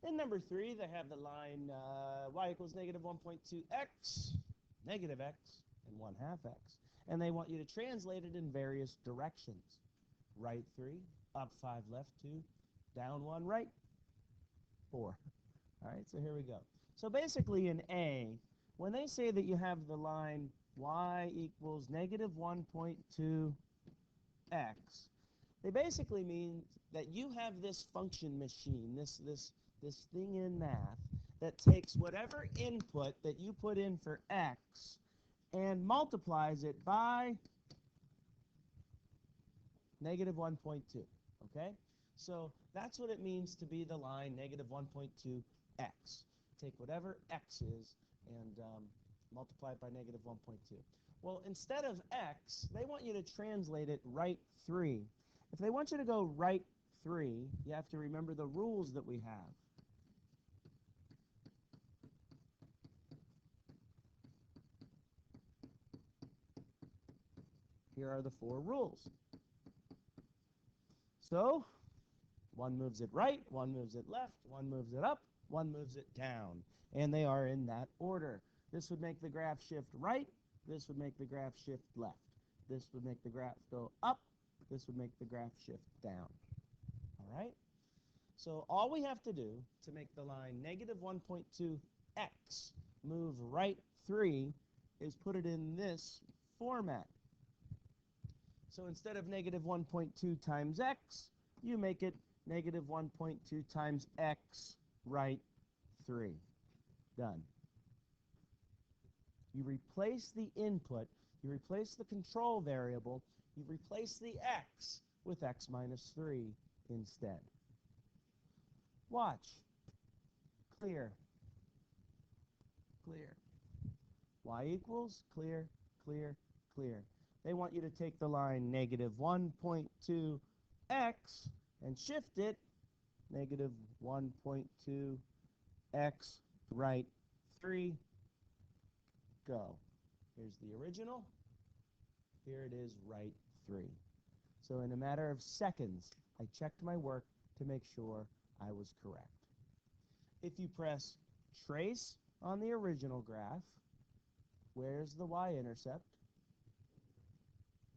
In number 3, they have the line y equals negative 1.2x, negative x, and 1/2 x. And they want you to translate it in various directions. Right 3, up 5, left 2, down 1, right 4. All right, so here we go. So basically in A, when they say that you have the line y equals negative 1.2x, they basically mean that you have this function machine, this thing in math that takes whatever input that you put in for x and multiplies it by negative 1.2, okay? So that's what it means to be the line negative 1.2x. Take whatever x is and multiply it by negative 1.2. Well, instead of x, they want you to translate it right 3. If they want you to go right 3, you have to remember the rules that we have. Here are the 4 rules. So, one moves it right, one moves it left, one moves it up, one moves it down. And they are in that order. This would make the graph shift right. This would make the graph shift left. This would make the graph go up. This would make the graph shift down. All right? So all we have to do to make the line negative 1.2x move right 3 is put it in this format. So instead of negative 1.2 times x, you make it negative 1.2 times x right 3. Done. You replace the input, you replace the control variable, you replace the x with x minus 3 instead. Watch. Clear. Clear. Y equals, clear, clear, clear. They want you to take the line negative 1.2x and shift it negative 1.2x right 3. Go. Here's the original. Here it is right 3. So in a matter of seconds, I checked my work to make sure I was correct. If you press trace on the original graph, where's the y-intercept?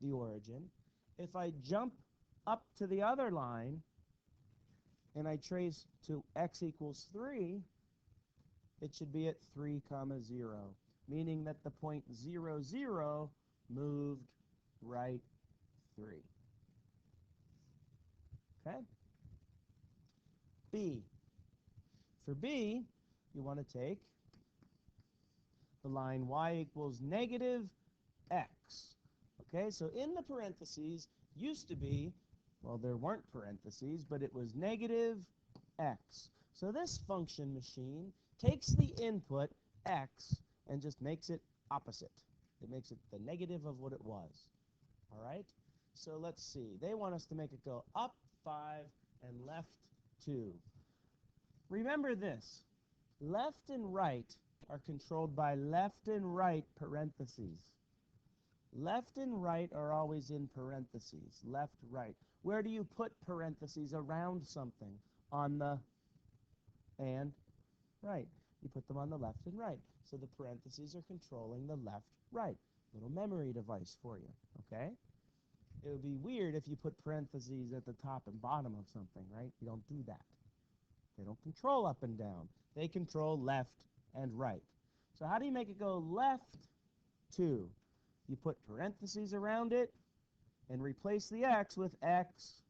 The origin. If I jump up to the other line and I trace to x equals 3, it should be at 3, 0, meaning that the point 0, 0 moved right 3. Okay? B. For B, you want to take the line y equals negative x. Okay, so in the parentheses used to be, well, there weren't parentheses, but it was negative x. So this function machine takes the input x and just makes it opposite. It makes it the negative of what it was. All right? So let's see. They want us to make it go up 5 and left 2. Remember this. Left and right are controlled by left and right parentheses. Left and right are always in parentheses. Left, right. Where do you put parentheses around something? On the and right. You put them on the left and right. So the parentheses are controlling the left, right. Little memory device for you, okay? It would be weird if you put parentheses at the top and bottom of something, right? You don't do that. They don't control up and down. They control left and right. So how do you make it go left 2? You put parentheses around it and replace the x with x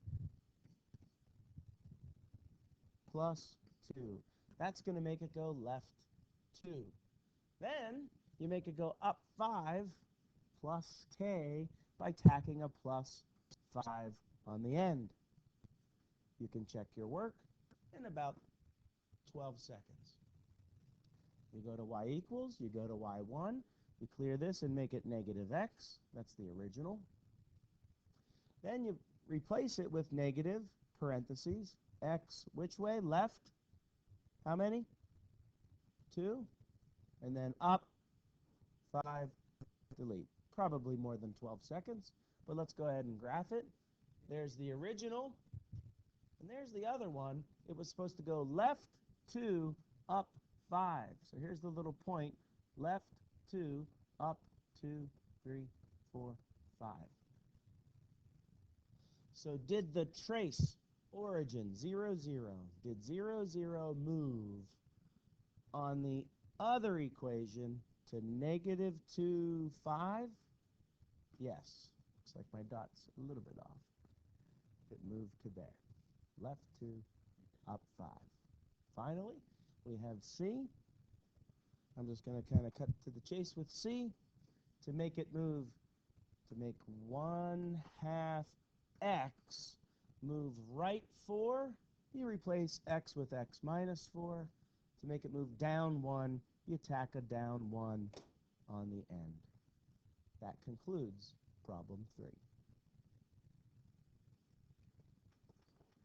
plus 2. That's going to make it go left 2. Then you make it go up 5 plus k by tacking a plus 5 on the end. You can check your work in about 12 seconds. You go to y equals, you go to y1, you clear this and make it negative x. That's the original. Then you replace it with negative parentheses. X which way? Left. How many? 2. And then up 5, delete. Probably more than 12 seconds. But let's go ahead and graph it. There's the original. And there's the other one. It was supposed to go left 2, up 5. So here's the little point, left 2, up 2, 3, 4, 5. So did the trace origin 0, 0, did 0, 0 move on the other equation to negative 2, 5? Yes. Looks like my dot's a little bit off. It moved to there. Left 2, up 5. Finally, we have C. I'm just going to kind of cut to the chase with C to make it move, to make 1/2 x move right 4. You replace x with x minus 4. To make it move down 1, you tack a down 1 on the end. That concludes problem 3.